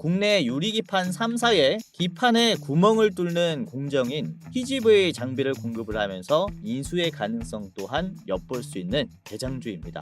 국내 유리기판 3사에 기판에 구멍을 뚫는 공정인 PGV 장비를 공급을 하면서 인수의 가능성 또한 엿볼 수 있는 대장주입니다.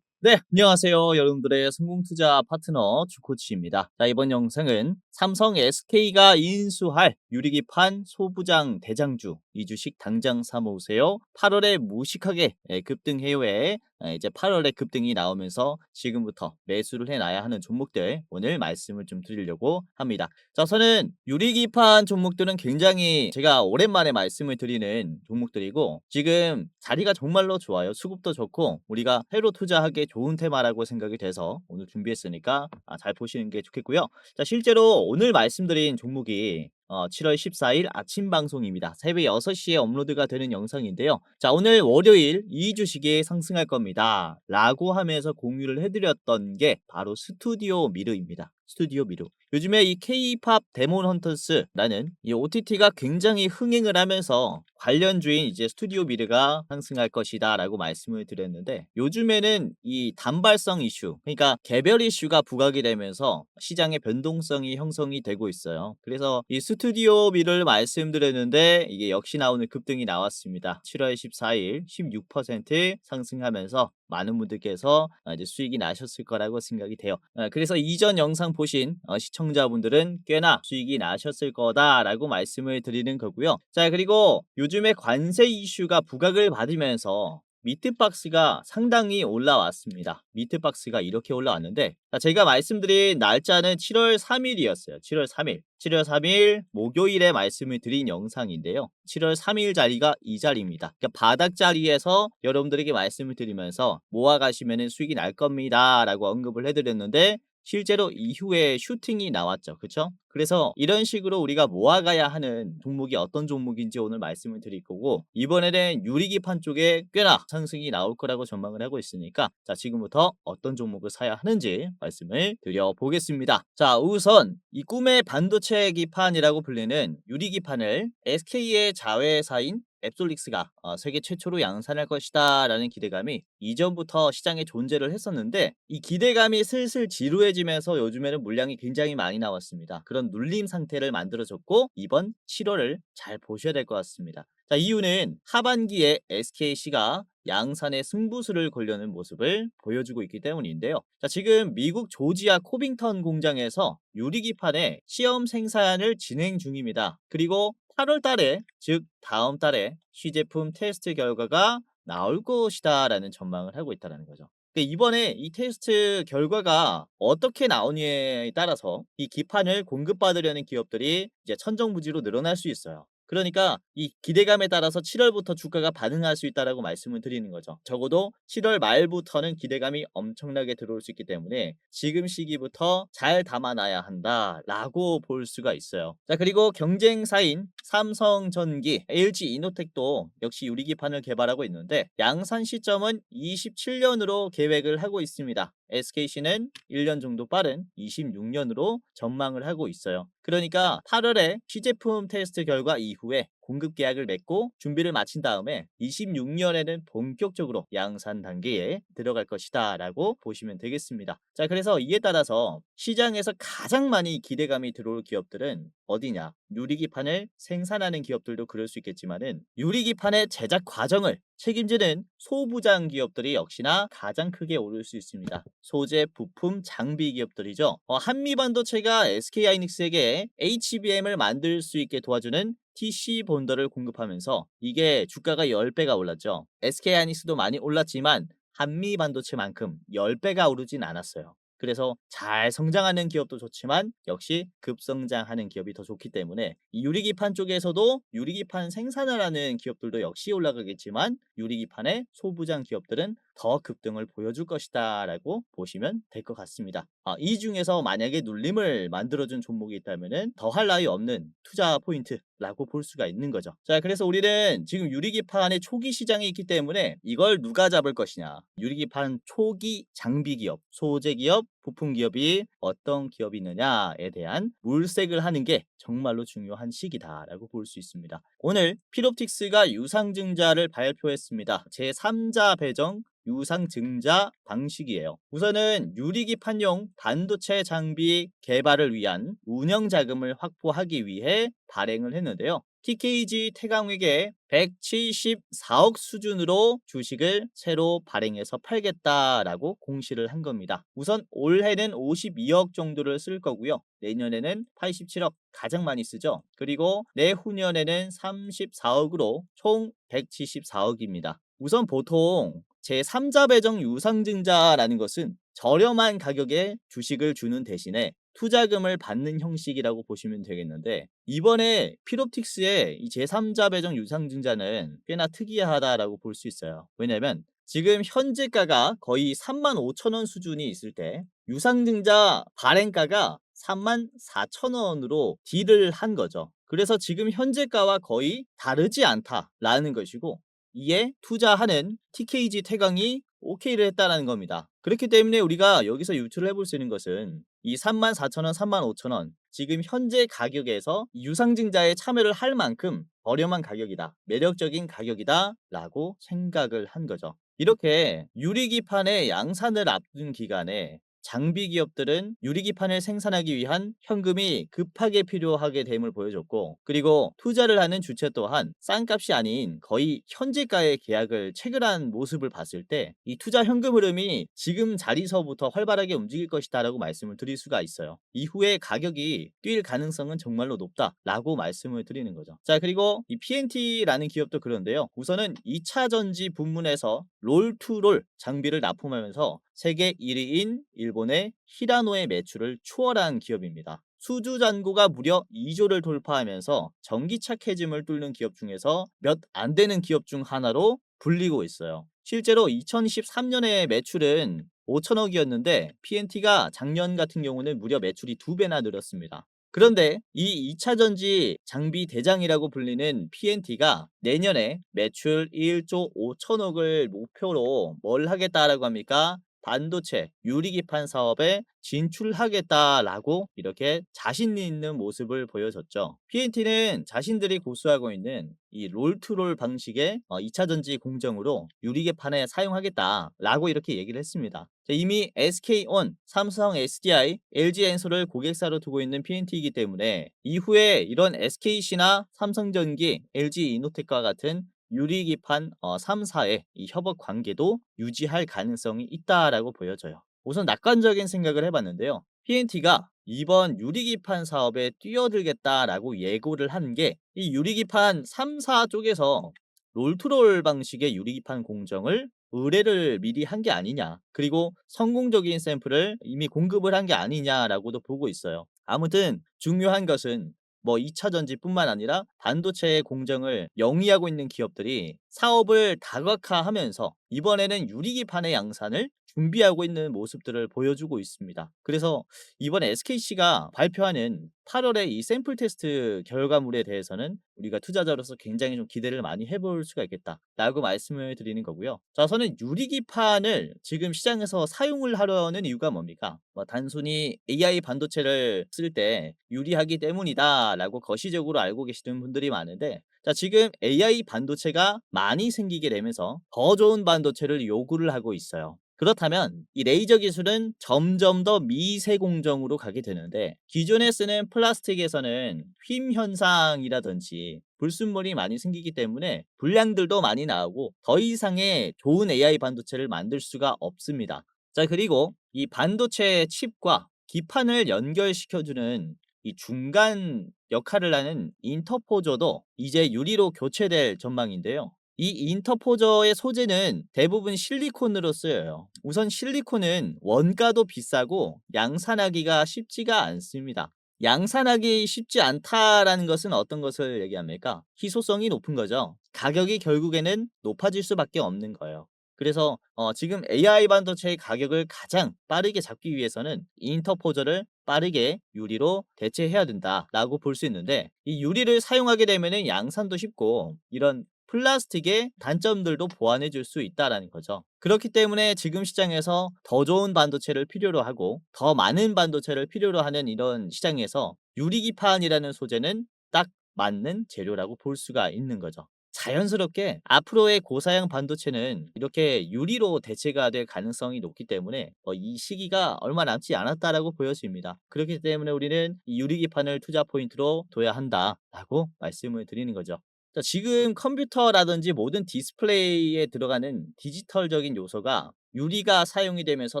네, 안녕하세요. 여러분들의 성공투자 파트너 주코치입니다. 자, 이번 영상은 삼성 SK가 인수할 유리기판 소부장 대장주 이 주식 당장 사모으세요. 8월에 무식하게 급등해요에 이제 8월에 급등이 나오면서 지금부터 매수를 해놔야 하는 종목들 오늘 말씀을 좀 드리려고 합니다. 자, 우선은 유리기판 종목들은 굉장히 제가 오랜만에 말씀을 드리는 종목들이고 지금 자리가 정말로 좋아요. 수급도 좋고 우리가 회로 투자하기에 좋은 테마라고 생각이 돼서 오늘 준비했으니까 잘 보시는 게 좋겠고요. 자, 실제로 오늘 말씀드린 종목이 7월 14일 아침 방송입니다. 새벽 6시에 업로드가 되는 영상인데요. 자, 오늘 월요일 이 주식이 상승할 겁니다. 라고 하면서 공유를 해드렸던 게 바로 스튜디오 미르입니다. 스튜디오 미르. 요즘에 이 K-팝 데몬 헌터스라는 이 OTT가 굉장히 흥행을 하면서 관련주인 이제 스튜디오 미르가 상승할 것이다 라고 말씀을 드렸는데 요즘에는 이 단발성 이슈 그러니까 개별 이슈가 부각이 되면서 시장의 변동성이 형성이 되고 있어요. 그래서 이 스튜디오 미르를 말씀드렸는데 이게 역시나 오늘 급등이 나왔습니다. 7월 14일 16% 상승하면서 많은 분들께서 이제 수익이 나셨을 거라고 생각이 돼요. 그래서 이전 영상 보신 시청자분들은 꽤나 수익이 나셨을 거다라고 말씀을 드리는 거고요. 자, 그리고 요즘에 관세 이슈가 부각을 받으면서 미트박스가 상당히 올라왔습니다. 미트박스가 이렇게 올라왔는데 제가 말씀드린 날짜는 7월 3일이었어요. 7월 3일. 7월 3일 목요일에 말씀을 드린 영상인데요. 7월 3일 자리가 이 자리입니다. 그러니까 바닥 자리에서 여러분들에게 말씀을 드리면서 모아가시면 수익이 날 겁니다. 라고 언급을 해드렸는데 실제로 이후에 슈팅이 나왔죠. 그쵸? 그래서 이런 식으로 우리가 모아가야 하는 종목이 어떤 종목인지 오늘 말씀을 드릴 거고 이번에는 유리기판 쪽에 꽤나 상승이 나올 거라고 전망을 하고 있으니까 자, 지금부터 어떤 종목을 사야 하는지 말씀을 드려보겠습니다. 자, 우선 이 꿈의 반도체 기판이라고 불리는 유리기판을 SK의 자회사인 앱솔릭스가 세계 최초로 양산할 것이다 라는 기대감이 이전부터 시장에 존재를 했었는데 이 기대감이 슬슬 지루해지면서 요즘에는 물량이 굉장히 많이 나왔습니다. 그런 눌림 상태를 만들어줬고 이번 7월을 잘 보셔야 될 것 같습니다. 자, 이유는 하반기에 SKC가 양산의 승부수를 걸려는 모습을 보여주고 있기 때문인데요. 자, 지금 미국 조지아 코빙턴 공장에서 유리기판의 시험 생산을 진행 중입니다. 그리고 8월 달에 즉 다음 달에 시제품 테스트 결과가 나올 것이다 라는 전망을 하고 있다는 거죠. 이번에 이 테스트 결과가 어떻게 나오느냐에 따라서 이 기판을 공급받으려는 기업들이 이제 천정부지로 늘어날 수 있어요. 그러니까 이 기대감에 따라서 7월부터 주가가 반응할 수 있다라고 말씀을 드리는 거죠. 적어도 7월 말부터는 기대감이 엄청나게 들어올 수 있기 때문에 지금 시기부터 잘 담아놔야 한다라고 볼 수가 있어요. 자, 그리고 경쟁사인 삼성전기, LG이노텍도 역시 유리기판을 개발하고 있는데 양산 시점은 27년으로 계획을 하고 있습니다. SKC는 1년 정도 빠른 26년으로 전망을 하고 있어요. 그러니까 8월에 시제품 테스트 결과 이후에 공급 계약을 맺고 준비를 마친 다음에 26년에는 본격적으로 양산 단계에 들어갈 것이다 라고 보시면 되겠습니다. 자, 그래서 이에 따라서 시장에서 가장 많이 기대감이 들어올 기업들은 어디냐? 유리기판을 생산하는 기업들도 그럴 수 있겠지만은 유리기판의 제작 과정을 책임지는 소부장 기업들이 역시나 가장 크게 오를 수 있습니다. 소재, 부품, 장비 기업들이죠. 한미반도체가 SK하이닉스에게 HBM을 만들 수 있게 도와주는 TC 본더를 공급하면서 이게 주가가 10배가 올랐죠. SK하이닉스도 많이 올랐지만 한미반도체만큼 10배가 오르진 않았어요. 그래서 잘 성장하는 기업도 좋지만 역시 급성장하는 기업이 더 좋기 때문에 이 유리기판 쪽에서도 유리기판 생산을 하는 기업들도 역시 올라가겠지만 유리기판의 소부장 기업들은 더 급등을 보여줄 것이다 라고 보시면 될 것 같습니다. 이 중에서 만약에 눌림을 만들어준 종목이 있다면 더할 나위 없는 투자 포인트라고 볼 수가 있는 거죠. 자, 그래서 우리는 지금 유리기판의 초기 시장이 있기 때문에 이걸 누가 잡을 것이냐, 유리기판 초기 장비 기업, 소재 기업, 부품 기업이 어떤 기업이 있느냐에 대한 물색을 하는 게 정말로 중요한 시기다라고 볼 수 있습니다. 오늘 필옵틱스가 유상증자를 발표했습니다. 제3자 배정 유상증자 방식이에요. 우선은 유리기판용 반도체 장비 개발을 위한 운영 자금을 확보하기 위해 발행을 했는데요. TKG 태광에게 174억 수준으로 주식을 새로 발행해서 팔겠다라고 공시를 한 겁니다. 우선 올해는 52억 정도를 쓸 거고요. 내년에는 87억, 가장 많이 쓰죠. 그리고 내후년에는 34억으로 총 174억입니다. 우선 보통 제3자 배정 유상증자라는 것은 저렴한 가격에 주식을 주는 대신에 투자금을 받는 형식이라고 보시면 되겠는데, 이번에 필옵틱스의 이 제3자 배정 유상증자는 꽤나 특이하다라고 볼 수 있어요. 왜냐면 지금 현재가가 거의 35,000원 수준이 있을 때 유상증자 발행가가 34,000원으로 딜을 한 거죠. 그래서 지금 현재가와 거의 다르지 않다라는 것이고, 이에 투자하는 TKG 태광이 오케이를 했다는 겁니다. 그렇기 때문에 우리가 여기서 유추를 해볼 수 있는 것은 이 34,000원, 35,000원 지금 현재 가격에서 유상증자에 참여를 할 만큼 저렴한 가격이다, 매력적인 가격이다 라고 생각을 한 거죠. 이렇게 유리기판의 양산을 앞둔 기간에 장비 기업들은 유리기판을 생산하기 위한 현금이 급하게 필요하게 됨을 보여줬고, 그리고 투자를 하는 주체 또한 싼 값이 아닌 거의 현재가의 계약을 체결한 모습을 봤을 때 이 투자 현금 흐름이 지금 자리서부터 활발하게 움직일 것이다 라고 말씀을 드릴 수가 있어요. 이후에 가격이 뛸 가능성은 정말로 높다 라고 말씀을 드리는 거죠. 자, 그리고 이 PNT라는 기업도 그런데요. 우선은 2차 전지 부문에서 롤투롤 장비를 납품하면서 세계 1위인 일본의 히라노의 매출을 추월한 기업입니다. 수주 잔고가 무려 2조를 돌파하면서 전기차 캐즘을 뚫는 기업 중에서 몇 안 되는 기업 중 하나로 불리고 있어요. 실제로 2023년에 매출은 5천억이었는데 PNT가 작년 같은 경우는 무려 매출이 2배나 늘었습니다. 그런데 이 2차 전지 장비 대장이라고 불리는 PNT가 내년에 매출 1조 5천억을 목표로 뭘 하겠다라고 합니까? 반도체 유리기판 사업에 진출하겠다라고 이렇게 자신 있는 모습을 보여줬죠. PNT는 자신들이 고수하고 있는 이 롤투롤 방식의 2차 전지 공정으로 유리기판에 사용하겠다라고 이렇게 얘기를 했습니다. 이미 SK온, 삼성 SDI, LG엔솔을 고객사로 두고 있는 PNT이기 때문에 이후에 이런 SKC나 삼성전기, LG이노텍과 같은 유리기판 3사의 이 협업 관계도 유지할 가능성이 있다라고 보여져요. 우선 낙관적인 생각을 해봤는데요. PNT가 이번 유리기판 사업에 뛰어들겠다라고 예고를 한 게 이 유리기판 3사 쪽에서 롤투롤 방식의 유리기판 공정을 의뢰를 미리 한 게 아니냐, 그리고 성공적인 샘플을 이미 공급을 한 게 아니냐라고도 보고 있어요. 아무튼 중요한 것은 2차 전지뿐만 아니라 반도체의 공정을 영위하고 있는 기업들이 사업을 다각화하면서 이번에는 유리기판의 양산을 준비하고 있는 모습들을 보여주고 있습니다. 그래서 이번 SKC가 발표하는 8월에 이 샘플 테스트 결과물에 대해서는 우리가 투자자로서 굉장히 좀 기대를 많이 해볼 수가 있겠다라고 말씀을 드리는 거고요. 자, 저는 유리기판을 지금 시장에서 사용을 하려는 이유가 뭡니까? 단순히 AI 반도체를 쓸 때 유리하기 때문이다라고 거시적으로 알고 계시는 분들이 많은데, 자, 지금 AI 반도체가 많이 생기게 되면서 더 좋은 반도체를 요구를 하고 있어요. 그렇다면 이 레이저 기술은 점점 더 미세 공정으로 가게 되는데, 기존에 쓰는 플라스틱에서는 휨 현상이라든지 불순물이 많이 생기기 때문에 불량들도 많이 나오고 더 이상의 좋은 AI 반도체를 만들 수가 없습니다. 자, 그리고 이 반도체 칩과 기판을 연결시켜주는 이 중간 역할을 하는 인터포저도 이제 유리로 교체될 전망인데요. 이 인터포저의 소재는 대부분 실리콘으로 쓰여요. 우선 실리콘은 원가도 비싸고 양산하기가 쉽지가 않습니다. 양산하기 쉽지 않다라는 것은 어떤 것을 얘기합니까? 희소성이 높은 거죠. 가격이 결국에는 높아질 수밖에 없는 거예요. 그래서 지금 AI 반도체의 가격을 가장 빠르게 잡기 위해서는 인터포저를 빠르게 유리로 대체해야 된다라고 볼 수 있는데, 이 유리를 사용하게 되면은 양산도 쉽고 이런 플라스틱의 단점들도 보완해 줄 수 있다라는 거죠. 그렇기 때문에 지금 시장에서 더 좋은 반도체를 필요로 하고 더 많은 반도체를 필요로 하는 이런 시장에서 유리기판이라는 소재는 딱 맞는 재료라고 볼 수가 있는 거죠. 자연스럽게 앞으로의 고사양 반도체는 이렇게 유리로 대체가 될 가능성이 높기 때문에 이 시기가 얼마 남지 않았다라고 보여집니다. 그렇기 때문에 우리는 이 유리기판을 투자 포인트로 둬야 한다라고 말씀을 드리는 거죠. 자, 지금 컴퓨터라든지 모든 디스플레이에 들어가는 디지털적인 요소가 유리가 사용이 되면서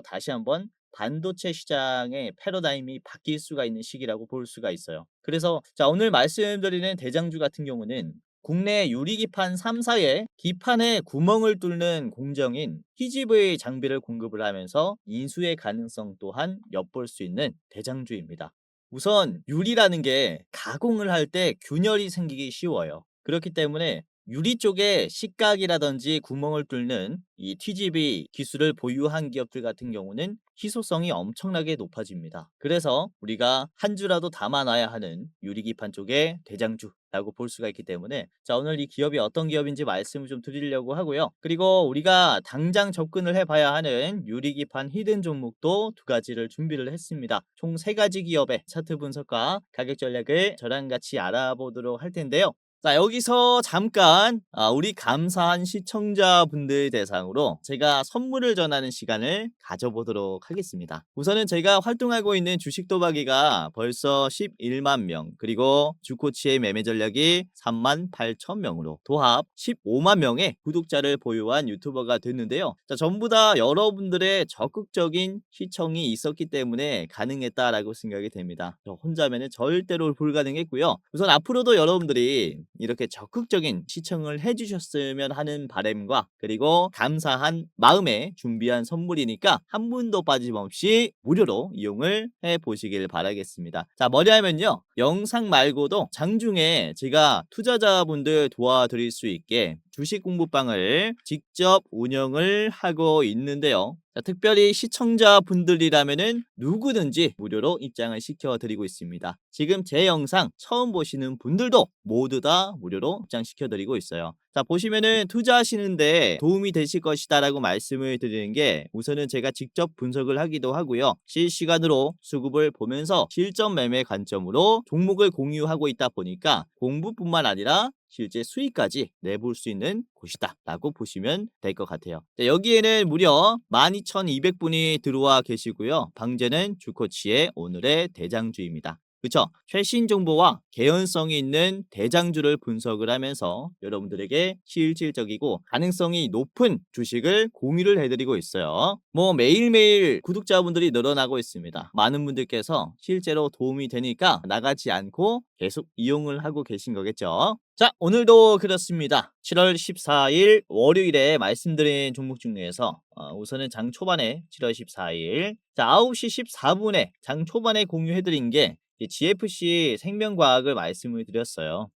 다시 한번 반도체 시장의 패러다임이 바뀔 수가 있는 시기라고 볼 수가 있어요. 그래서 자, 오늘 말씀드리는 대장주 같은 경우는 국내 유리기판 3사에 기판에 구멍을 뚫는 공정인 PGV 장비를 공급을 하면서 인수의 가능성 또한 엿볼 수 있는 대장주입니다. 우선 유리라는 게 가공을 할 때 균열이 생기기 쉬워요. 그렇기 때문에 유리 쪽에 식각이라든지 구멍을 뚫는 이 TGV 기술을 보유한 기업들 같은 경우는 희소성이 엄청나게 높아집니다. 그래서 우리가 한 주라도 담아놔야 하는 유리기판 쪽의 대장주라고 볼 수가 있기 때문에 자, 오늘 이 기업이 어떤 기업인지 말씀을 좀 드리려고 하고요. 그리고 우리가 당장 접근을 해봐야 하는 유리기판 히든 종목도 두 가지를 준비를 했습니다. 총 세 가지 기업의 차트 분석과 가격 전략을 저랑 같이 알아보도록 할 텐데요. 자, 여기서 잠깐 우리 감사한 시청자분들 대상으로 제가 선물을 전하는 시간을 가져보도록 하겠습니다. 우선은 제가 활동하고 있는 주식 도박이가 벌써 11만 명, 그리고 주코치의 매매 전략이 3만 8천 명으로 도합 15만 명의 구독자를 보유한 유튜버가 됐는데요. 자, 전부 다 여러분들의 적극적인 시청이 있었기 때문에 가능했다라고 생각이 됩니다. 저 혼자면은 절대로 불가능했고요. 우선 앞으로도 여러분들이 이렇게 적극적인 시청을 해주셨으면 하는 바람과 그리고 감사한 마음에 준비한 선물이니까 한 분도 빠짐없이 무료로 이용을 해보시길 바라겠습니다. 자, 뭐냐면요, 영상 말고도 장중에 제가 투자자분들 도와드릴 수 있게 주식 공부방을 직접 운영을 하고 있는데요. 자, 특별히 시청자분들이라면은 누구든지 무료로 입장을 시켜드리고 있습니다. 지금 제 영상 처음 보시는 분들도 모두 다 무료로 입장시켜드리고 있어요. 자, 보시면은 투자하시는데 도움이 되실 것이다 라고 말씀을 드리는 게 우선은 제가 직접 분석을 하기도 하고요. 실시간으로 수급을 보면서 실전 매매 관점으로 종목을 공유하고 있다 보니까 공부뿐만 아니라 실제 수익까지 내볼 수 있는 곳이다 라고 보시면 될 것 같아요. 자, 여기에는 무려 12,200분이 들어와 계시고요. 방제는 주코치의 오늘의 대장주입니다. 그쵸? 최신 정보와 개연성이 있는 대장주를 분석을 하면서 여러분들에게 실질적이고 가능성이 높은 주식을 공유를 해드리고 있어요. 뭐 매일매일 구독자분들이 늘어나고 있습니다. 많은 분들께서 실제로 도움이 되니까 나가지 않고 계속 이용을 하고 계신 거겠죠. 자, 오늘도 그렇습니다. 7월 14일 월요일에 말씀드린 종목 중에서 우선은 장 초반에 7월 14일 자 9시 14분에 장 초반에 공유해드린 게 GFC 생명과학을 말씀을 드렸어요.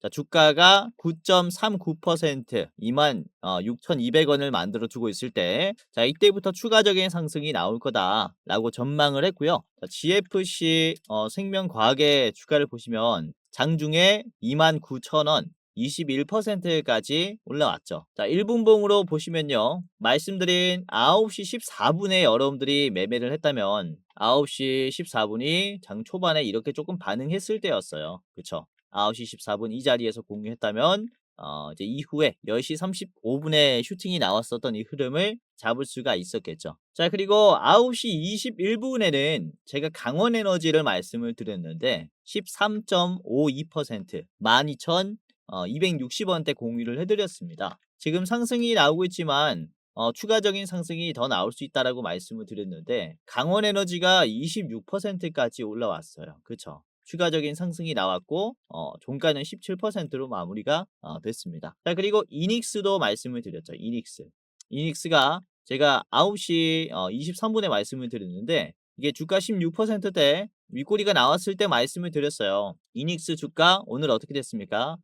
자, 주가가 9.39% 26,200원을 만들어 주고 있을 때, 자, 이때부터 추가적인 상승이 나올 거다라고 전망을 했고요. 자, GFC 생명과학의 주가를 보시면 장중에 29,000원 21%까지 올라왔죠. 자, 1분봉으로 보시면요. 말씀드린 9시 14분에 여러분들이 매매를 했다면 9시 14분이 장 초반에 이렇게 조금 반응했을 때였어요. 그쵸? 9시 14분 이 자리에서 공유했다면 이제 이후에 10시 35분에 슈팅이 나왔었던 이 흐름을 잡을 수가 있었겠죠. 자, 그리고 9시 21분에는 제가 강원에너지를 말씀을 드렸는데 13.52% 12,260원대 공유를 해드렸습니다. 지금 상승이 나오고 있지만 추가적인 상승이 더 나올 수 있다라고 말씀을 드렸는데 강원에너지가 26%까지 올라왔어요. 그쵸? 추가적인 상승이 나왔고 종가는 17%로 마무리가 됐습니다. 자, 그리고 이닉스도 말씀을 드렸죠. 이닉스가 제가 9시 23분에 말씀을 드렸는데 이게 주가 16%대 윗꼬리가 나왔을 때 말씀을 드렸어요. 이닉스 주가 오늘 어떻게 됐습니까?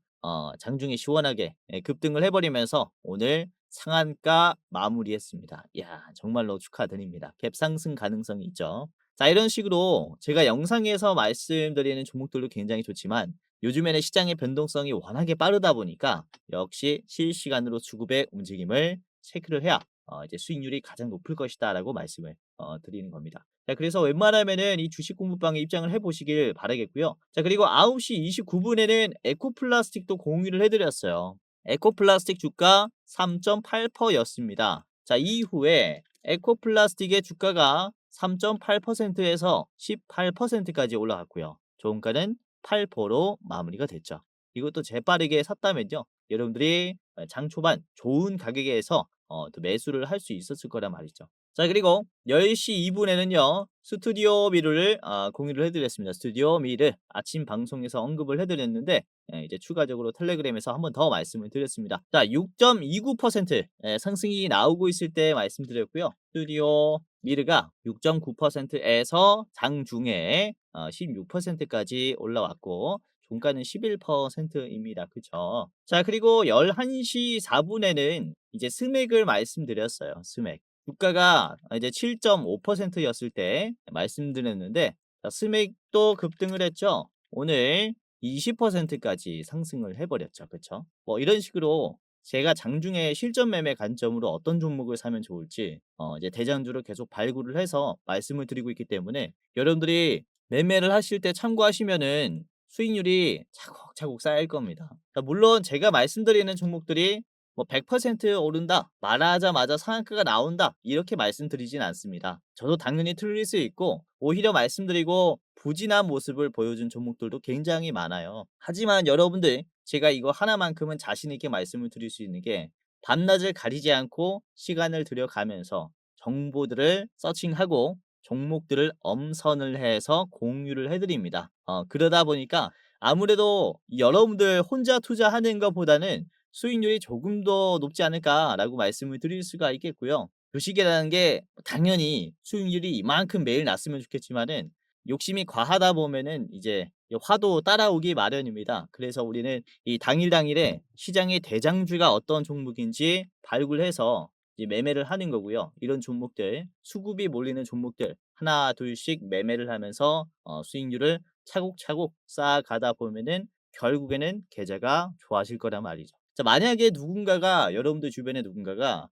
장중에 시원하게 급등을 해버리면서 오늘 상한가 마무리했습니다. 이야, 정말로 축하드립니다. 갭 상승 가능성이 있죠. 자, 이런 식으로 제가 영상에서 말씀드리는 종목들도 굉장히 좋지만 요즘에는 시장의 변동성이 워낙에 빠르다 보니까 역시 실시간으로 수급의 움직임을 체크를 해야 이제 수익률이 가장 높을 것이다라고 말씀을 드리는 겁니다. 자, 그래서 웬만하면은 이 주식 공부방에 입장을 해 보시길 바라겠고요. 자, 그리고 9시 29분에는 에코플라스틱도 공유를 해 드렸어요. 에코플라스틱 주가 3.8%였습니다. 자, 이후에 에코플라스틱의 주가가 3.8%에서 18%까지 올라갔고요. 종가는 8%로 마무리가 됐죠. 이것도 재빠르게 샀다면요, 여러분들이 장 초반 좋은 가격에서 또 매수를 할 수 있었을 거란 말이죠. 자, 그리고 10시 2분에는요 스튜디오 미르를 공유를 해드렸습니다. 스튜디오 미르 아침 방송에서 언급을 해드렸는데, 이제 추가적으로 텔레그램에서 한번 더 말씀을 드렸습니다. 자, 6.29% 상승이 나오고 있을 때 말씀드렸고요. 스튜디오 미르가 6.9%에서 장중에 16%까지 올라왔고, 종가는 11%입니다. 그쵸? 자, 그리고 11시 4분에는 이제 스맥을 말씀드렸어요. 스맥. 주가가 이제 7.5%였을 때 말씀드렸는데, 자, 스맥도 급등을 했죠. 오늘 20%까지 상승을 해버렸죠. 그쵸? 뭐 이런 식으로 제가 장중에 실전 매매 관점으로 어떤 종목을 사면 좋을지 이제 대장주를 계속 발굴을 해서 말씀을 드리고 있기 때문에, 여러분들이 매매를 하실 때 참고하시면은 수익률이 차곡차곡 쌓일 겁니다. 물론 제가 말씀드리는 종목들이 뭐 100% 오른다, 말하자마자 상한가가 나온다, 이렇게 말씀드리진 않습니다. 저도 당연히 틀릴 수 있고, 오히려 말씀드리고 부진한 모습을 보여준 종목들도 굉장히 많아요. 하지만 여러분들, 제가 이거 하나만큼은 자신 있게 말씀을 드릴 수 있는 게, 밤낮을 가리지 않고 시간을 들여가면서 정보들을 서칭하고 종목들을 엄선을 해서 공유를 해드립니다. 그러다 보니까 아무래도 여러분들 혼자 투자하는 것보다는 수익률이 조금 더 높지 않을까라고 말씀을 드릴 수가 있겠고요. 주식이라는 게 당연히 수익률이 이만큼 매일 났으면 좋겠지만은, 욕심이 과하다 보면은 이제 이 화도 따라오기 마련입니다. 그래서 우리는 이 당일 당일에 시장의 대장주가 어떤 종목인지 발굴해서 이제 매매를 하는 거고요. 이런 종목들, 수급이 몰리는 종목들 하나 둘씩 매매를 하면서 수익률을 차곡차곡 쌓아가다 보면은 결국에는 계좌가 좋아질 거란 말이죠. 자, 만약에 누군가가, 여러분들 주변에 누군가가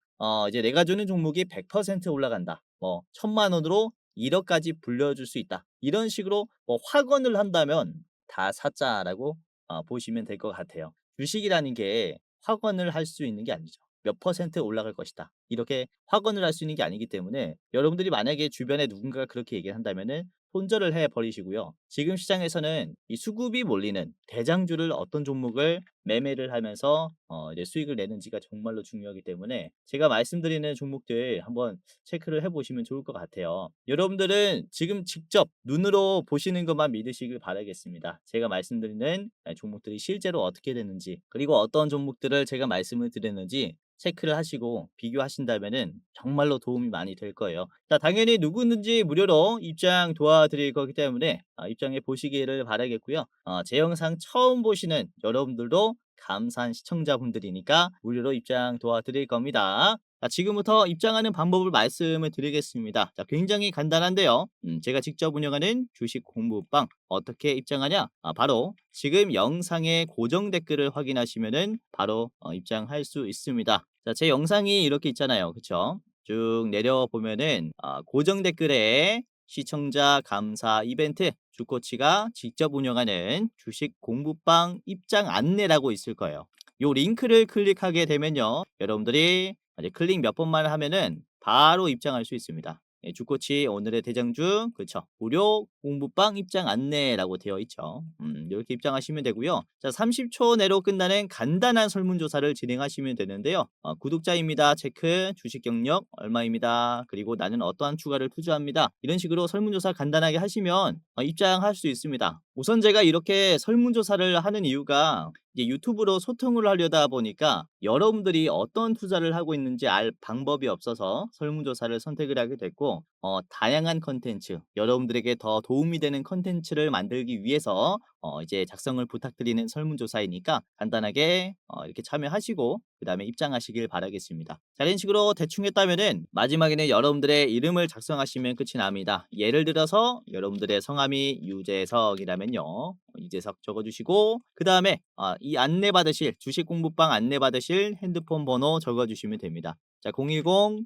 이제 내가 주는 종목이 100% 올라간다, 뭐 1000만 원으로 1억까지 불려줄 수 있다, 이런 식으로 뭐 확언을 한다면 다 사자라고 보시면 될 것 같아요. 주식이라는 게 확언을 할 수 있는 게 아니죠. 몇 퍼센트 올라갈 것이다, 이렇게 확언을 할 수 있는 게 아니기 때문에, 여러분들이 만약에 주변에 누군가가 그렇게 얘기를 한다면은 손절을 해 버리시고요. 지금 시장에서는 이 수급이 몰리는 대장주를 어떤 종목을 매매를 하면서 이제 수익을 내는지가 정말로 중요하기 때문에, 제가 말씀드리는 종목들 한번 체크를 해 보시면 좋을 것 같아요. 여러분들은 지금 직접 눈으로 보시는 것만 믿으시길 바라겠습니다. 제가 말씀드리는 종목들이 실제로 어떻게 되는지, 그리고 어떤 종목들을 제가 말씀을 드렸는지 체크를 하시고 비교하신다면은 정말로 도움이 많이 될 거예요. 자, 당연히 누구든지 무료로 입장 도와드릴 거기 때문에 입장해 보시기를 바라겠고요. 제 영상 처음 보시는 여러분들도 감사한 시청자분들이니까 무료로 입장 도와드릴 겁니다. 자, 지금부터 입장하는 방법을 말씀을 드리겠습니다. 자, 굉장히 간단한데요. 제가 직접 운영하는 주식 공부방 어떻게 입장하냐? 바로 지금 영상의 고정 댓글을 확인하시면은 바로 입장할 수 있습니다. 자, 제 영상이 이렇게 있잖아요. 그쵸? 쭉 내려보면은 고정 댓글에 시청자 감사 이벤트, 주코치가 직접 운영하는 주식 공부방 입장 안내라고 있을 거예요. 요 링크를 클릭하게 되면요, 여러분들이 이제 클릭 몇 번만 하면은 바로 입장할 수 있습니다. 주코치 오늘의 대장주, 그쵸, 무료 공부방 입장 안내라고 되어 있죠. 이렇게 입장하시면 되고요. 자, 30초 내로 끝나는 간단한 설문조사를 진행하시면 되는데요. 구독자입니다, 체크, 주식 경력 얼마입니다, 그리고 나는 어떠한 추가를 투자합니다, 이런 식으로 설문조사 간단하게 하시면 입장할 수 있습니다. 우선 제가 이렇게 설문조사를 하는 이유가, 이제 유튜브로 소통을 하려다 보니까 여러분들이 어떤 투자를 하고 있는지 알 방법이 없어서 설문조사를 선택을 하게 됐고, 다양한 컨텐츠, 여러분들에게 더 도움이 되는 컨텐츠를 만들기 위해서 이제 작성을 부탁드리는 설문조사이니까 간단하게 이렇게 참여하시고 그 다음에 입장하시길 바라겠습니다. 자, 이런 식으로 대충 했다면은 마지막에는 여러분들의 이름을 작성하시면 끝이 납니다. 예를 들어서 여러분들의 성함이 유재석이라면요, 이재석 적어주시고 그 다음에 이 안내 받으실 주식 공부방 안내 받으실 핸드폰 번호 적어주시면 됩니다. 자, 010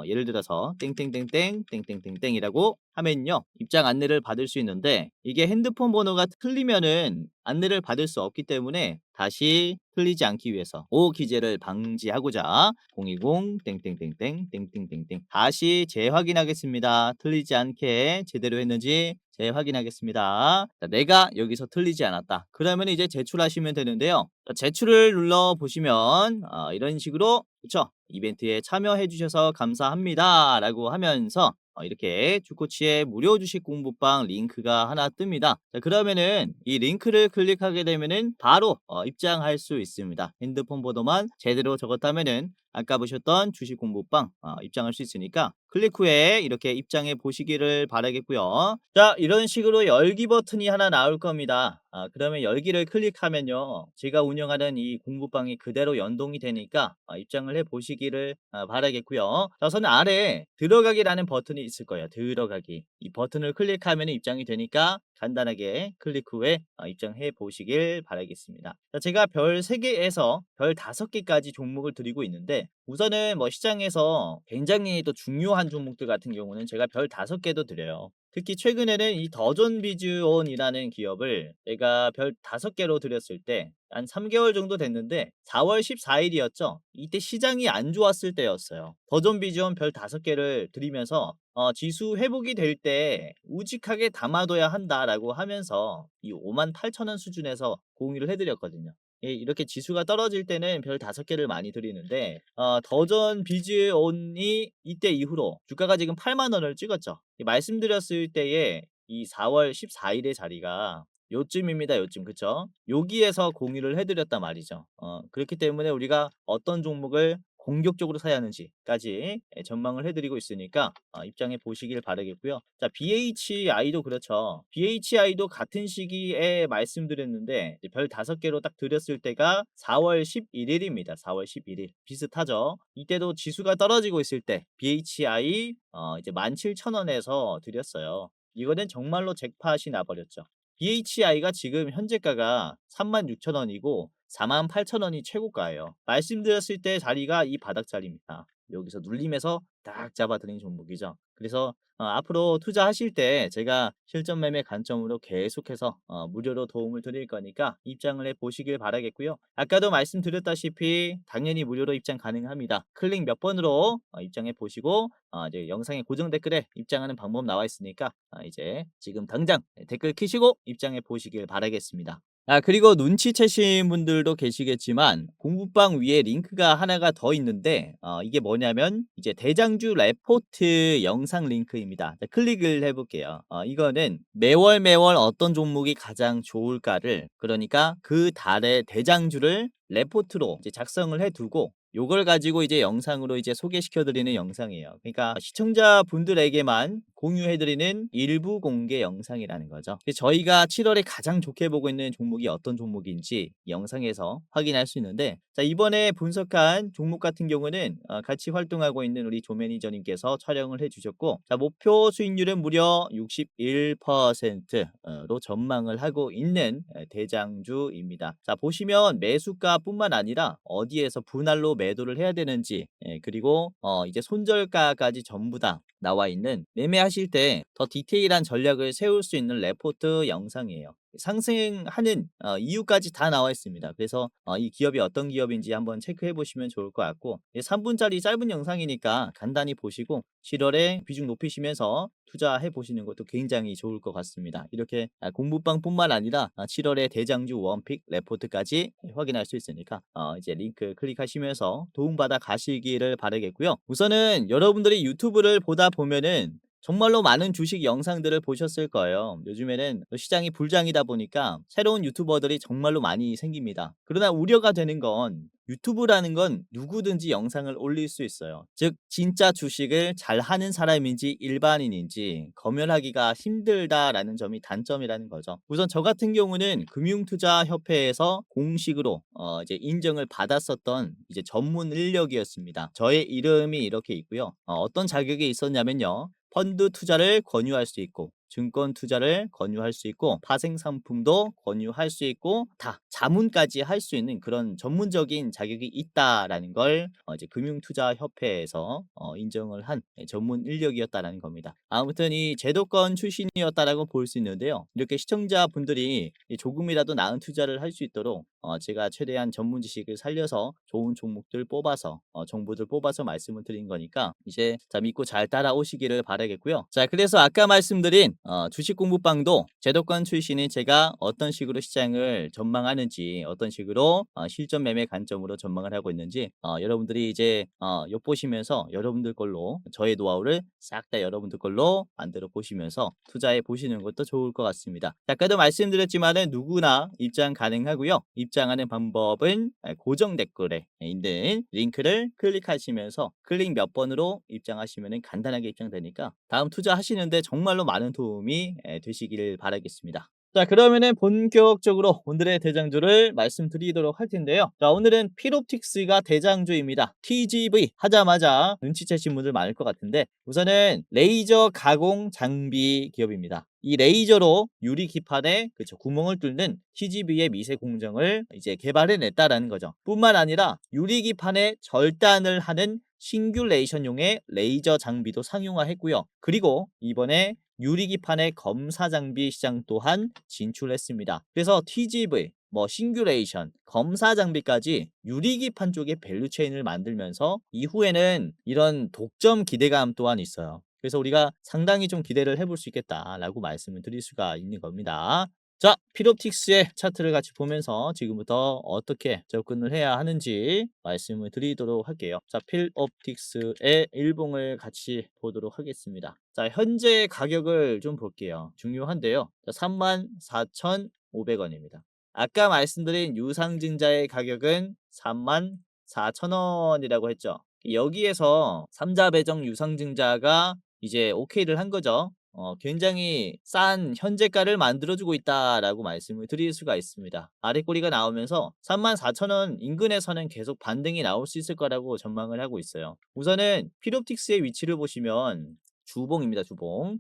예를 들어서 땡땡땡땡 땡땡땡땡이라고 하면요 입장 안내를 받을 수 있는데 이게 핸드폰 번호가 틀리면은 안내를 받을 수 없기 때문에 다시 틀리지 않기 위해서 오기재를 방지하고자 010 땡땡땡땡 땡땡땡땡 다시 재확인하겠습니다. 틀리지 않게 제대로 했는지 재확인하겠습니다. 자, 내가 여기서 틀리지 않았다. 그러면 이제 제출하시면 되는데요. 자, 제출을 눌러 보시면 이런 식으로 그쵸? 이벤트에 참여해 주셔서 감사합니다 라고 하면서 이렇게 주코치의 무료 주식 공부방 링크가 하나 뜹니다. 자, 그러면은 이 링크를 클릭하게 되면은 바로 입장할 수 있습니다. 핸드폰 번호만 제대로 적었다면은 아까 보셨던 주식 공부방 입장할 수 있으니까 클릭 후에 이렇게 입장해 보시기를 바라겠고요. 자, 이런 식으로 열기 버튼이 하나 나올 겁니다. 그러면 열기를 클릭하면요 제가 운영하는 이 공부방이 그대로 연동이 되니까 입장을 해 보시기를 바라겠고요. 자, 우선 아래 들어가기라는 버튼이 있을 거예요. 들어가기 이 버튼을 클릭하면 입장이 되니까 간단하게 클릭 후에 입장해 보시길 바라겠습니다. 자, 제가 별 3개에서 별 5개까지 종목을 드리고 있는데 우선은 뭐 시장에서 굉장히 또 중요한 종목들 같은 경우는 제가 별 5개도 드려요. 특히 최근에는 이 더존 비즈온이라는 기업을 제가 별 5개로 드렸을 때 한 3개월 정도 됐는데 4월 14일이었죠. 이때 시장이 안 좋았을 때였어요. 더존 비즈온 별 5개를 드리면서 지수 회복이 될 때 우직하게 담아둬야 한다라고 하면서 이 58,000원 수준에서 공유를 해드렸거든요. 예, 이렇게 지수가 떨어질 때는 별 5개를 많이 드리는데 더존 비즈온이 이때 이후로 주가가 지금 8만 원을 찍었죠. 말씀드렸을 때에 이 4월 14일의 자리가 요쯤입니다. 요쯤 그쵸? 여기에서 공유를 해드렸단 말이죠. 그렇기 때문에 우리가 어떤 종목을 공격적으로 사야 하는지까지 전망을 해드리고 있으니까 입장해 보시길 바라겠고요. 자, BHI도 그렇죠. BHI도 같은 시기에 말씀드렸는데 별 5개로 딱 드렸을 때가 4월 11일입니다. 4월 11일 비슷하죠. 이때도 지수가 떨어지고 있을 때 BHI 이제 17,000원에서 드렸어요. 이거는 정말로 잭팟이 나버렸죠. BHI가 지금 현재가가 36,000원이고 48,000원이 최고가예요. 말씀드렸을 때 자리가 이 바닥 자리입니다. 여기서 눌림에서 딱 잡아드린 종목이죠. 그래서 앞으로 투자하실 때 제가 실전 매매 관점으로 계속해서 무료로 도움을 드릴 거니까 입장을 해 보시길 바라겠고요. 아까도 말씀드렸다시피 당연히 무료로 입장 가능합니다. 클릭 몇 번으로 입장해 보시고 이제 영상의 고정 댓글에 입장하는 방법 나와 있으니까 이제 지금 당장 댓글 키시고 입장해 보시길 바라겠습니다. 그리고 눈치채신 분들도 계시겠지만 공부방 위에 링크가 하나가 더 있는데 이게 뭐냐면 이제 대장주 레포트 영상 링크입니다. 자, 클릭을 해볼게요. 이거는 매월 어떤 종목이 가장 좋을까를 그러니까 그 달의 대장주를 레포트로 이제 작성을 해두고 요걸 가지고 이제 영상으로 이제 소개시켜드리는 영상이에요. 그러니까 시청자분들에게만 공유해드리는 일부 공개 영상이라는 거죠. 저희가 7월에 가장 좋게 보고 있는 종목이 어떤 종목인지 이 영상에서 확인할 수 있는데 자, 이번에 분석한 종목 같은 경우는 같이 활동하고 있는 우리 조 매니저님께서 촬영을 해주셨고 자, 목표 수익률은 무려 61%로 전망을 하고 있는 대장주입니다. 자, 보시면 매수가뿐만 아니라 어디에서 분할로 매도를 해야 되는지 그리고 이제 손절가까지 전부 다 나와 있는 매매하실 때 더 디테일한 전략을 세울 수 있는 레포트 영상이에요. 상승하는 이유까지 다 나와 있습니다. 그래서 이 기업이 어떤 기업인지 한번 체크해 보시면 좋을 것 같고 3분짜리 짧은 영상이니까 간단히 보시고 7월에 비중 높이시면서 투자해 보시는 것도 굉장히 좋을 것 같습니다. 이렇게 공부방뿐만 아니라 7월에 대장주 원픽 레포트까지 확인할 수 있으니까 이제 링크 클릭하시면서 도움받아 가시기를 바라겠고요. 우선은 여러분들이 유튜브를 보다 보면은 정말로 많은 주식 영상들을 보셨을 거예요. 요즘에는 시장이 불장이다 보니까 새로운 유튜버들이 정말로 많이 생깁니다. 그러나 우려가 되는 건 유튜브라는 건 누구든지 영상을 올릴 수 있어요. 즉 진짜 주식을 잘 하는 사람인지 일반인인지 검열하기가 힘들다라는 점이 단점이라는 거죠. 우선 저 같은 경우는 금융투자협회에서 공식으로 이제 인정을 받았었던 이제 전문 인력이었습니다. 저의 이름이 이렇게 있고요. 어떤 자격이 있었냐면요. 펀드 투자를 권유할 수 있고 증권 투자를 권유할 수 있고 파생 상품도 권유할 수 있고 다 자문까지 할 수 있는 그런 전문적인 자격이 있다라는 걸 이제 금융투자협회에서 인정을 한 전문 인력이었다라는 겁니다. 아무튼 이 제도권 출신이었다라고 볼 수 있는데요. 이렇게 시청자분들이 조금이라도 나은 투자를 할 수 있도록 제가 최대한 전문 지식을 살려서 좋은 종목들 뽑아서 정보들 뽑아서 말씀을 드린 거니까 이제 자 믿고 잘 따라오시기를 바라겠고요. 자 그래서 아까 말씀드린 주식 공부방도 제도권 출신인 제가 어떤 식으로 시장을 전망하는지 어떤 식으로 실전 매매 관점으로 전망을 하고 있는지 여러분들이 이제 엿보시면서 여러분들 걸로 저의 노하우를 싹 다 여러분들 걸로 만들어 보시면서 투자해 보시는 것도 좋을 것 같습니다. 자, 아까도 말씀드렸지만은 누구나 입장 가능하고요. 입장하는 방법은 고정 댓글에 있는 링크를 클릭하시면서 클릭 몇 번으로 입장하시면 간단하게 입장되니까 다음 투자하시는데 정말로 많은 도움이 되시길 바라겠습니다. 자 그러면은 본격적으로 오늘의 대장주를 말씀드리도록 할 텐데요. 자 오늘은 필옵틱스가 대장주입니다. TGV 하자마자 눈치채신 분들 많을 것 같은데 우선은 레이저 가공 장비 기업입니다. 이 레이저로 유리 기판에 그쵸 구멍을 뚫는 TGV의 미세 공정을 이제 개발해냈다라는 거죠. 뿐만 아니라 유리 기판에 절단을 하는 싱귤레이션용의 레이저 장비도 상용화했고요. 그리고 이번에 유리기판의 검사 장비 시장 또한 진출했습니다. 그래서 TGV, 싱귤레이션, 검사 장비까지 유리기판 쪽의 밸류체인을 만들면서 이후에는 이런 독점 기대감 또한 있어요. 그래서 우리가 상당히 좀 기대를 해볼 수 있겠다라고 말씀을 드릴 수가 있는 겁니다. 자, 필옵틱스의 차트를 같이 보면서 지금부터 어떻게 접근을 해야 하는지 말씀을 드리도록 할게요. 자, 필옵틱스의 일봉을 같이 보도록 하겠습니다. 자, 현재 가격을 좀 볼게요. 중요한데요. 자, 34,500원입니다. 아까 말씀드린 유상증자의 가격은 34,000원이라고 했죠. 여기에서 삼자 배정 유상증자가 이제 오케이를 한 거죠. 굉장히 싼 현재가를 만들어주고 있다라고 말씀을 드릴 수가 있습니다. 아래 꼬리가 나오면서 34,000원 인근에서는 계속 반등이 나올 수 있을 거라고 전망을 하고 있어요. 우선은 필옵틱스의 위치를 보시면 주봉입니다. 주봉.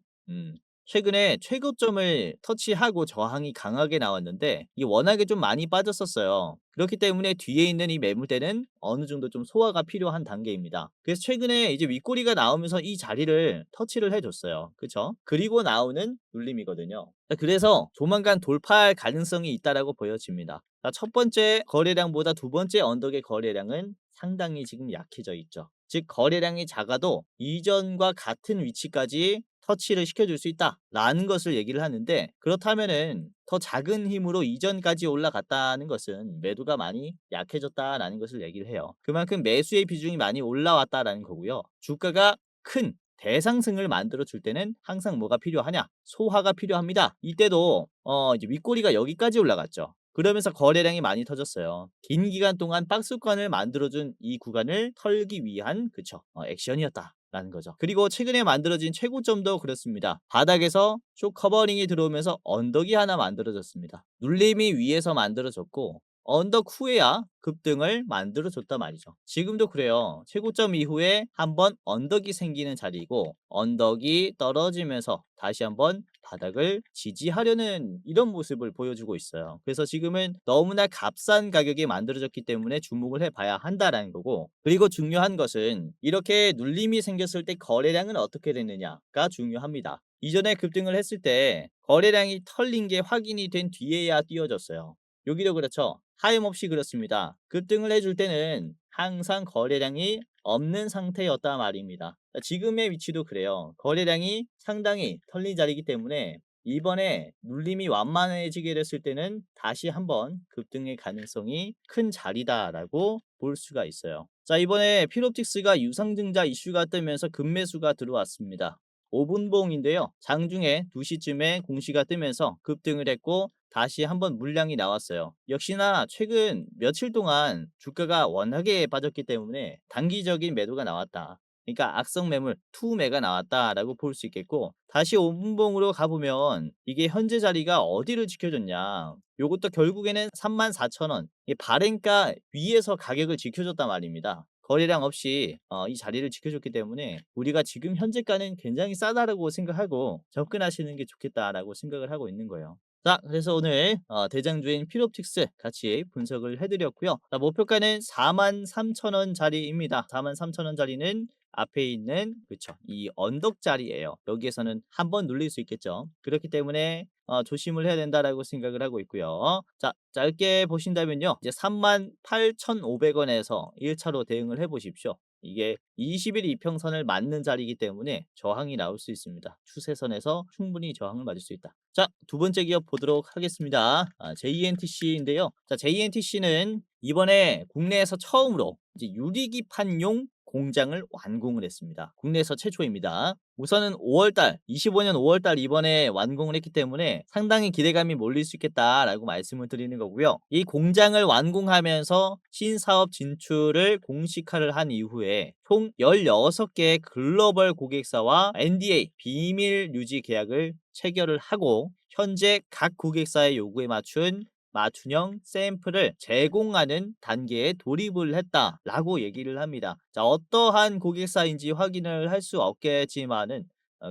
최근에 최고점을 터치하고 저항이 강하게 나왔는데 이게 워낙에 좀 많이 빠졌었어요. 그렇기 때문에 뒤에 있는 이 매물대는 어느 정도 좀 소화가 필요한 단계입니다. 그래서 최근에 이제 윗꼬리가 나오면서 이 자리를 터치를 해줬어요. 그쵸? 그리고 나오는 눌림이거든요. 자, 그래서 조만간 돌파할 가능성이 있다라고 보여집니다. 자, 첫 번째 거래량보다 두 번째 언덕의 거래량은 상당히 지금 약해져 있죠. 즉 거래량이 작아도 이전과 같은 위치까지 터치를 시켜줄 수 있다라는 것을 얘기를 하는데 그렇다면은 더 작은 힘으로 이전까지 올라갔다는 것은 매도가 많이 약해졌다라는 것을 얘기를 해요. 그만큼 매수의 비중이 많이 올라왔다라는 거고요. 주가가 큰 대상승을 만들어 줄 때는 항상 뭐가 필요하냐? 소화가 필요합니다. 이때도 이제 윗꼬리가 여기까지 올라갔죠. 그러면서 거래량이 많이 터졌어요. 긴 기간 동안 박스권을 만들어준 이 구간을 털기 위한 그쵸 액션이었다. 라는 거죠. 그리고 최근에 만들어진 최고점도 그렇습니다. 바닥에서 쭉 커버링이 들어오면서 언덕이 하나 만들어졌습니다. 눌림이 위에서 만들어졌고 언덕 후에야 급등을 만들어줬단 말이죠. 지금도 그래요. 최고점 이후에 한번 언덕이 생기는 자리이고 언덕이 떨어지면서 다시 한번 바닥을 지지하려는 이런 모습을 보여주고 있어요. 그래서 지금은 너무나 값싼 가격이 만들어졌기 때문에 주목을 해봐야 한다라는 거고 그리고 중요한 것은 이렇게 눌림이 생겼을 때 거래량은 어떻게 되느냐가 중요합니다. 이전에 급등을 했을 때 거래량이 털린 게 확인이 된 뒤에야 띄어졌어요. 여기도 그렇죠. 하염없이 그렇습니다. 급등을 해줄 때는 항상 거래량이 없는 상태였단 말입니다. 지금의 위치도 그래요. 거래량이 상당히 털린 자리이기 때문에 이번에 눌림이 완만해지게 됐을 때는 다시 한번 급등의 가능성이 큰 자리다라고 볼 수가 있어요. 자 이번에 필옵틱스가 유상증자 이슈가 뜨면서 급매수가 들어왔습니다. 5분봉인데요. 장중에 2시쯤에 공시가 뜨면서 급등을 했고 다시 한번 물량이 나왔어요. 역시나 최근 며칠 동안 주가가 워낙에 빠졌기 때문에 단기적인 매도가 나왔다. 그러니까 악성 매물 투매가 나왔다라고 볼 수 있겠고 다시 5분봉으로 가보면 이게 현재 자리가 어디를 지켜줬냐 요것도 결국에는 34,000원 발행가 위에서 가격을 지켜줬단 말입니다. 거래량 없이 이 자리를 지켜줬기 때문에 우리가 지금 현재가는 굉장히 싸다라고 생각하고 접근하시는 게 좋겠다라고 생각을 하고 있는 거예요. 자, 그래서 오늘 대장주인 필옵틱스 같이 분석을 해드렸고요. 자, 목표가는 43,000원짜리입니다. 43,000원짜리는 앞에 있는 그쵸 이 언덕 자리예요. 여기에서는 한번 눌릴 수 있겠죠. 그렇기 때문에 조심을 해야 된다라고 생각을 하고 있고요. 자, 짧게 보신다면요. 이제 38,500원에서 1차로 대응을 해 보십시오. 이게 20일 이평선을 맞는 자리이기 때문에 저항이 나올 수 있습니다. 추세선에서 충분히 저항을 맞을 수 있다. 자, 두 번째 기업 보도록 하겠습니다. JNTC인데요. 자, JNTC는 이번에 국내에서 처음으로 이제 유리기판용 공장을 완공을 했습니다. 국내에서 최초입니다. 우선은 5월달, 25년 5월달 이번에 완공을 했기 때문에 상당히 기대감이 몰릴 수 있겠다라고 말씀을 드리는 거고요. 이 공장을 완공하면서 신사업 진출을 공식화를 한 이후에 총 16개의 글로벌 고객사와 NDA 비밀 유지 계약을 체결을 하고 현재 각 고객사의 요구에 맞춘 맞춤형 샘플을 제공하는 단계에 돌입을 했다라고 얘기를 합니다. 자, 어떠한 고객사인지 확인을 할 수 없겠지만은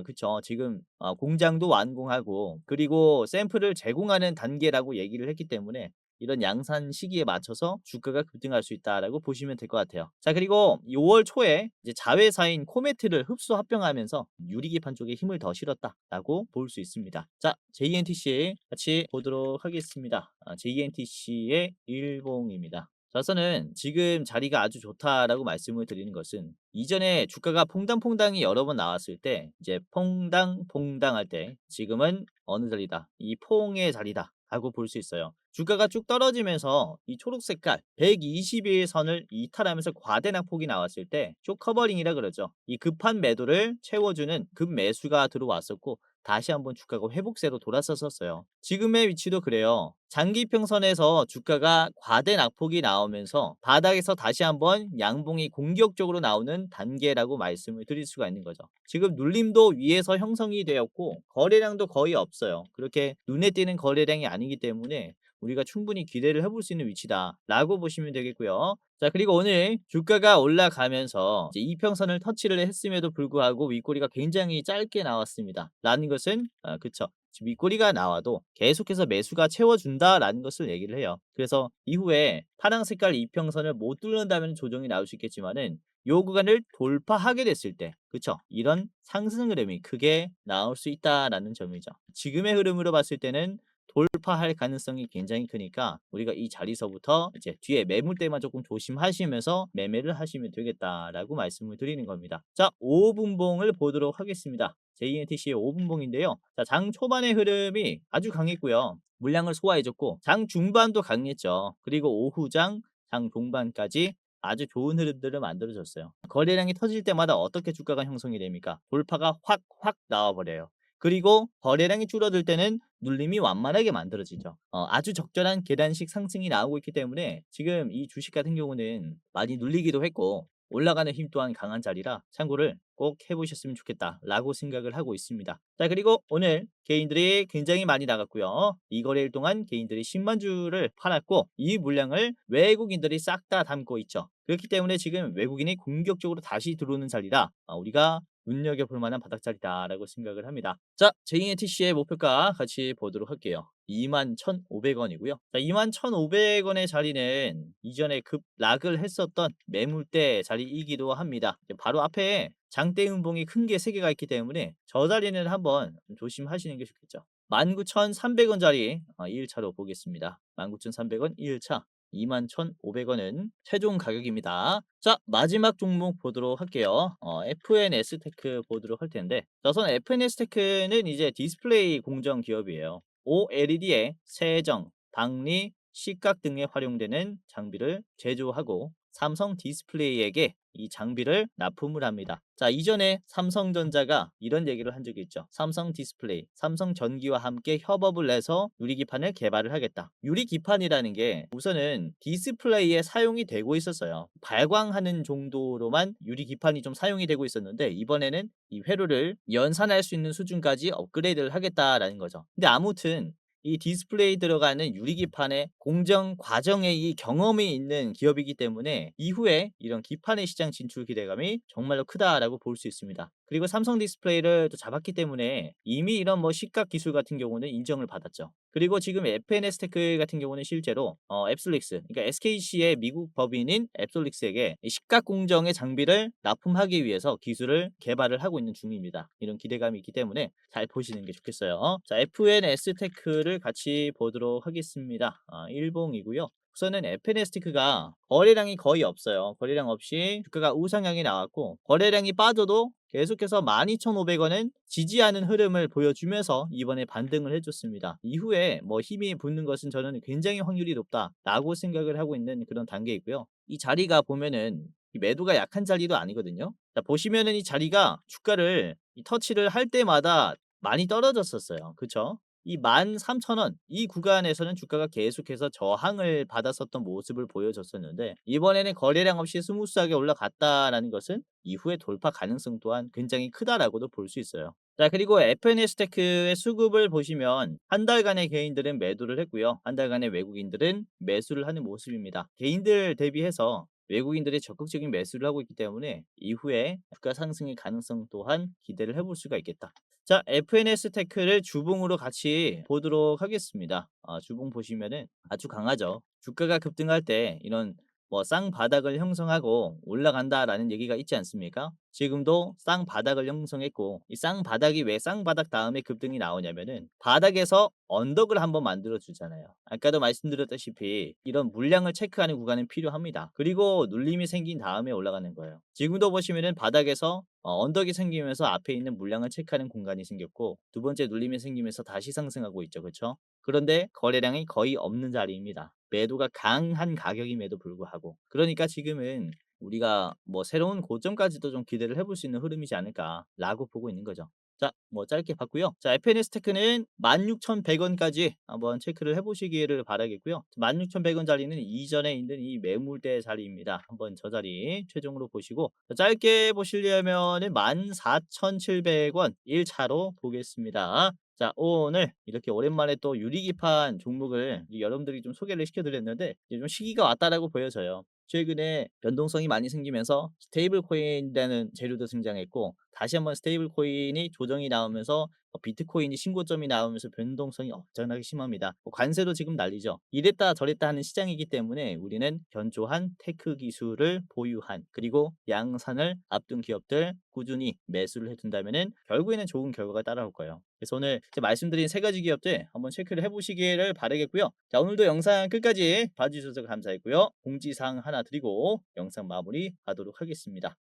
그쵸. 지금 공장도 완공하고 그리고 샘플을 제공하는 단계라고 얘기를 했기 때문에 이런 양산 시기에 맞춰서 주가가 급등할 수 있다라고 보시면 될 것 같아요. 자, 그리고 5월 초에 이제 자회사인 코메트를 흡수 합병하면서 유리기판 쪽에 힘을 더 실었다라고 볼 수 있습니다. 자, JNTC 같이 보도록 하겠습니다. JNTC의 일봉입니다. 저서는 지금 자리가 아주 좋다라고 말씀을 드리는 것은 이전에 주가가 퐁당퐁당이 여러 번 나왔을 때 이제 퐁당퐁당 할 때 지금은 어느 자리다? 이 퐁의 자리다 라고 볼 수 있어요. 주가가 쭉 떨어지면서 이 초록 색깔 120일 선을 이탈하면서 과대낙폭이 나왔을 때 쇼커버링이라 그러죠. 이 급한 매도를 채워주는 급매수가 들어왔었고 다시 한번 주가가 회복세로 돌아섰었어요. 지금의 위치도 그래요. 장기평선에서 주가가 과대 낙폭이 나오면서 바닥에서 다시 한번 양봉이 공격적으로 나오는 단계라고 말씀을 드릴 수가 있는 거죠. 지금 눌림도 위에서 형성이 되었고 거래량도 거의 없어요. 그렇게 눈에 띄는 거래량이 아니기 때문에 우리가 충분히 기대를 해볼 수 있는 위치다라고 보시면 되겠고요. 자, 그리고 오늘 주가가 올라가면서 이제 이평선을 터치를 했음에도 불구하고 윗꼬리가 굉장히 짧게 나왔습니다. 라는 것은 그쵸. 지금 윗꼬리가 나와도 계속해서 매수가 채워준다라는 것을 얘기를 해요. 그래서 이후에 파랑 색깔 이평선을 못 뚫는다면 조정이 나올 수 있겠지만은 요 구간을 돌파하게 됐을 때 그쵸 이런 상승 흐름이 크게 나올 수 있다라는 점이죠. 지금의 흐름으로 봤을 때는 돌파할 가능성이 굉장히 크니까 우리가 이 자리서부터 이제 뒤에 매물대만 조금 조심하시면서 매매를 하시면 되겠다라고 말씀을 드리는 겁니다. 자, 5분봉을 보도록 하겠습니다. JNTC의 5분봉인데요. 자, 장 초반의 흐름이 아주 강했고요. 물량을 소화해줬고 장 중반도 강했죠. 그리고 오후장, 장 종반까지 아주 좋은 흐름들을 만들어줬어요. 거래량이 터질 때마다 어떻게 주가가 형성이 됩니까? 돌파가 확 나와버려요. 그리고 거래량이 줄어들 때는 눌림이 완만하게 만들어지죠. 아주 적절한 계단식 상승이 나오고 있기 때문에 지금 이 주식 같은 경우는 많이 눌리기도 했고 올라가는 힘 또한 강한 자리라 참고를 꼭 해보셨으면 좋겠다라고 생각을 하고 있습니다. 자, 그리고 오늘 개인들이 굉장히 많이 나갔고요. 이 거래일 동안 개인들이 10만 주를 팔았고 이 물량을 외국인들이 싹 다 담고 있죠. 그렇기 때문에 지금 외국인이 공격적으로 다시 들어오는 자리라 우리가 눈여겨볼 만한 바닥자리다라고 생각을 합니다. 자, JNTC의 목표가 같이 보도록 할게요. 21,500원이고요. 자, 21,500원의 자리는 이전에 급락을 했었던 매물대 자리이기도 합니다. 바로 앞에 장대 음봉이 큰 게 3개가 있기 때문에 저 자리는 한번 조심하시는 게 좋겠죠. 19,300원짜리 1차로 보겠습니다. 19,300원 1차 21,500원은 최종 가격입니다. 자, 마지막 종목 보도록 할게요. FNS테크 보도록 할 텐데 저선 FNS테크는 이제 디스플레이 공정 기업이에요. OLED에 세정, 방리, 시각 등에 활용되는 장비를 제조하고 삼성 디스플레이에게 이 장비를 납품을 합니다. 자, 이전에 삼성전자가 이런 얘기를 한 적이 있죠. 삼성 디스플레이, 삼성전기와 함께 협업을 해서 유리기판을 개발을 하겠다. 유리기판이라는 게 우선은 디스플레이에 사용이 되고 있었어요. 발광하는 정도로만 유리기판이 좀 사용이 되고 있었는데 이번에는 이 회로를 연산할 수 있는 수준까지 업그레이드를 하겠다라는 거죠. 근데 아무튼 이 디스플레이 들어가는 유리기판의 공정 과정에 이 경험이 있는 기업이기 때문에 이후에 이런 기판의 시장 진출 기대감이 정말로 크다라고 볼 수 있습니다. 그리고 삼성 디스플레이를 또 잡았기 때문에 이미 이런 뭐 시각 기술 같은 경우는 인정을 받았죠. 그리고 지금 FNS 테크 같은 경우는 실제로 앱솔릭스, 그러니까 SKC의 미국 법인인 앱솔릭스에게 이 시각 공정의 장비를 납품하기 위해서 기술을 개발을 하고 있는 중입니다. 이런 기대감이 있기 때문에 잘 보시는 게 좋겠어요. 자, FNS 테크를 같이 보도록 하겠습니다. 일봉이고요. 우선은 FNS테크가 거래량이 거의 없어요. 거래량 없이 주가가 우상향이 나왔고, 거래량이 빠져도 계속해서 12,500원은 지지하는 흐름을 보여주면서 이번에 반등을 해줬습니다. 이후에 뭐 힘이 붙는 것은 저는 굉장히 확률이 높다라고 생각을 하고 있는 그런 단계이고요. 이 자리가 보면은 이 매도가 약한 자리도 아니거든요. 자, 보시면은 이 자리가 주가를 이 터치를 할 때마다 많이 떨어졌었어요. 그쵸? 이 13,000원 이 구간에서는 주가가 계속해서 저항을 받았었던 모습을 보여줬었는데, 이번에는 거래량 없이 스무스하게 올라갔다라는 것은 이후에 돌파 가능성 또한 굉장히 크다라고도 볼 수 있어요. 자, 그리고 FNS테크의 수급을 보시면 한 달간의 개인들은 매도를 했고요. 한 달간의 외국인들은 매수를 하는 모습입니다. 개인들 대비해서 외국인들이 적극적인 매수를 하고 있기 때문에 이후에 주가 상승의 가능성 또한 기대를 해볼 수가 있겠다. 자, FNS 테크를 주봉으로 같이 보도록 하겠습니다. 주봉 보시면은 아주 강하죠. 주가가 급등할 때 이런 뭐 쌍바닥을 형성하고 올라간다라는 얘기가 있지 않습니까? 지금도 쌍바닥을 형성했고, 이 쌍바닥이 왜 쌍바닥 다음에 급등이 나오냐면은 바닥에서 언덕을 한번 만들어 주잖아요. 아까도 말씀드렸다시피 이런 물량을 체크하는 구간은 필요합니다. 그리고 눌림이 생긴 다음에 올라가는 거예요. 지금도 보시면은 바닥에서 언덕이 생기면서 앞에 있는 물량을 체크하는 공간이 생겼고, 두 번째 눌림이 생기면서 다시 상승하고 있죠. 그렇죠? 그런데 거래량이 거의 없는 자리입니다. 매도가 강한 가격임에도 불구하고. 그러니까 지금은 우리가 뭐 새로운 고점까지도 좀 기대를 해볼 수 있는 흐름이지 않을까라고 보고 있는 거죠. 자, 뭐 짧게 봤고요. 자, FNS 테크는 16,100원까지 한번 체크를 해보시기를 바라겠고요. 16,100원 자리는 이전에 있는 이 매물대 자리입니다. 한번 저 자리 최종으로 보시고, 자, 짧게 보시려면은 14,700원 1차로 보겠습니다. 자, 오늘 이렇게 오랜만에 또 유리기판 종목을 여러분들이 좀 소개를 시켜드렸는데, 이제 좀 시기가 왔다라고 보여져요. 최근에 변동성이 많이 생기면서 스테이블 코인이라는 재료도 등장했고, 다시 한번 스테이블 코인이 조정이 나오면서 비트코인이 신고점이 나오면서 변동성이 엄청나게 심합니다. 관세도 지금 난리죠. 이랬다 저랬다 하는 시장이기 때문에 우리는 견조한 테크 기술을 보유한, 그리고 양산을 앞둔 기업들 꾸준히 매수를 해둔다면은 결국에는 좋은 결과가 따라올 거예요. 그래서 오늘 말씀드린 세 가지 기업들 한번 체크를 해보시기를 바라겠고요. 자, 오늘도 영상 끝까지 봐주셔서 감사했고요. 공지사항 하나 드리고 영상 마무리 하도록 하겠습니다.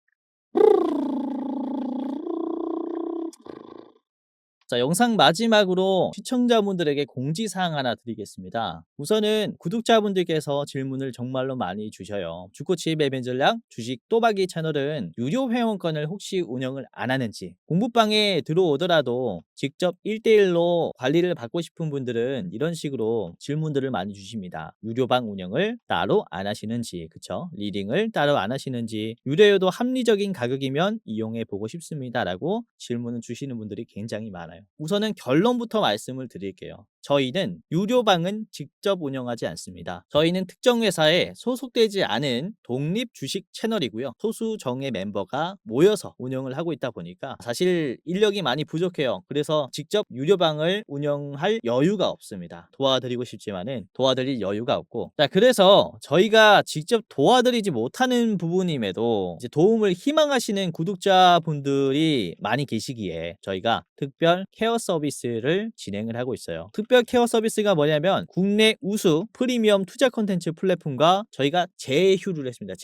자, 영상 마지막으로 시청자분들에게 공지사항 하나 드리겠습니다. 우선은 구독자분들께서 질문을 정말로 많이 주셔요. 주코치 매매 전략 주식 또박이 채널은 유료 회원권을 혹시 운영을 안 하는지, 공부방에 들어오더라도 직접 1대1로 관리를 받고 싶은 분들은 이런 식으로 질문들을 많이 주십니다. 유료방 운영을 따로 안 하시는지, 그쵸? 리딩을 따로 안 하시는지, 유료여도 합리적인 가격이면 이용해 보고 싶습니다 라고 질문을 주시는 분들이 굉장히 많아요. 우선은 결론부터 말씀을 드릴게요. 저희는 유료방은 직접 운영하지 않습니다. 저희는 특정 회사에 소속되지 않은 독립 주식 채널이고요. 소수 정예 멤버가 모여서 운영을 하고 있다 보니까 사실 인력이 많이 부족해요. 그래서 직접 유료방을 운영할 여유가 없습니다. 도와드리고 싶지만은 도와드릴 여유가 없고, 자, 그래서 저희가 직접 도와드리지 못하는 부분임에도 이제 도움을 희망하시는 구독자분들이 많이 계시기에 저희가 특별 케어 서비스를 진행을 하고 있어요. 특별 케어 서비스가 뭐냐면 국내 우수 프리미엄 투자 콘텐츠 플랫폼과 저희가 제휴를 했습니다.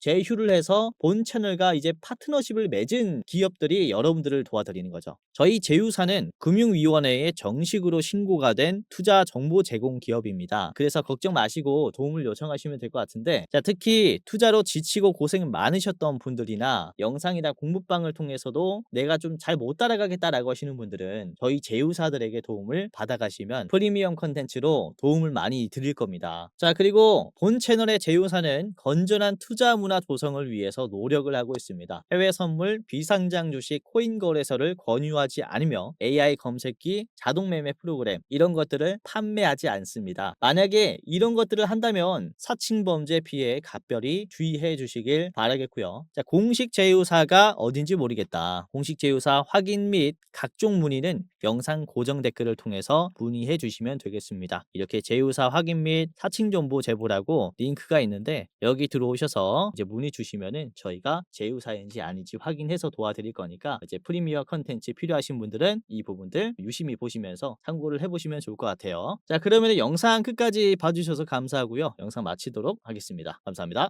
제휴를 해서 본 채널과 이제 파트너십을 맺은 기업들이 여러분들을 도와드리는 거죠. 저희 제휴사는 금융위원회에 정식으로 신고가 된 투자 정보 제공 기업입니다. 그래서 걱정 마시고 도움을 요청하시면 될 것 같은데, 자, 특히 투자로 지치고 고생 많으셨던 분들이나 영상이나 공부방을 통해서도 내가 좀 잘 못 따라가겠다라고 하시는 분들은 저희 제휴사들에게 도움을 받아가시면 있으면 프리미엄 컨텐츠로 도움을 많이 드릴 겁니다. 자, 그리고 본 채널의 제휴사는 건전한 투자 문화 조성을 위해서 노력을 하고 있습니다. 해외 선물, 비상장 주식, 코인 거래소를 권유하지 않으며 AI 검색기, 자동 매매 프로그램 이런 것들을 판매하지 않습니다. 만약에 이런 것들을 한다면 사칭 범죄 피해에 각별히 주의해 주시길 바라겠고요. 자, 공식 제휴사가 어딘지 모르겠다. 공식 제휴사 확인 및 각종 문의는 영상 고정 댓글을 통해서 문의해 주시면 되겠습니다. 이렇게 제휴사 확인 및 사칭 정보 제보라고 링크가 있는데 여기 들어오셔서 이제 문의 주시면은 저희가 제휴사인지 아닌지 확인해서 도와드릴 거니까 이제 프리미어 컨텐츠 필요하신 분들은 이 부분들 유심히 보시면서 참고를 해보시면 좋을 것 같아요. 자, 그러면 영상 끝까지 봐주셔서 감사하고요. 영상 마치도록 하겠습니다. 감사합니다.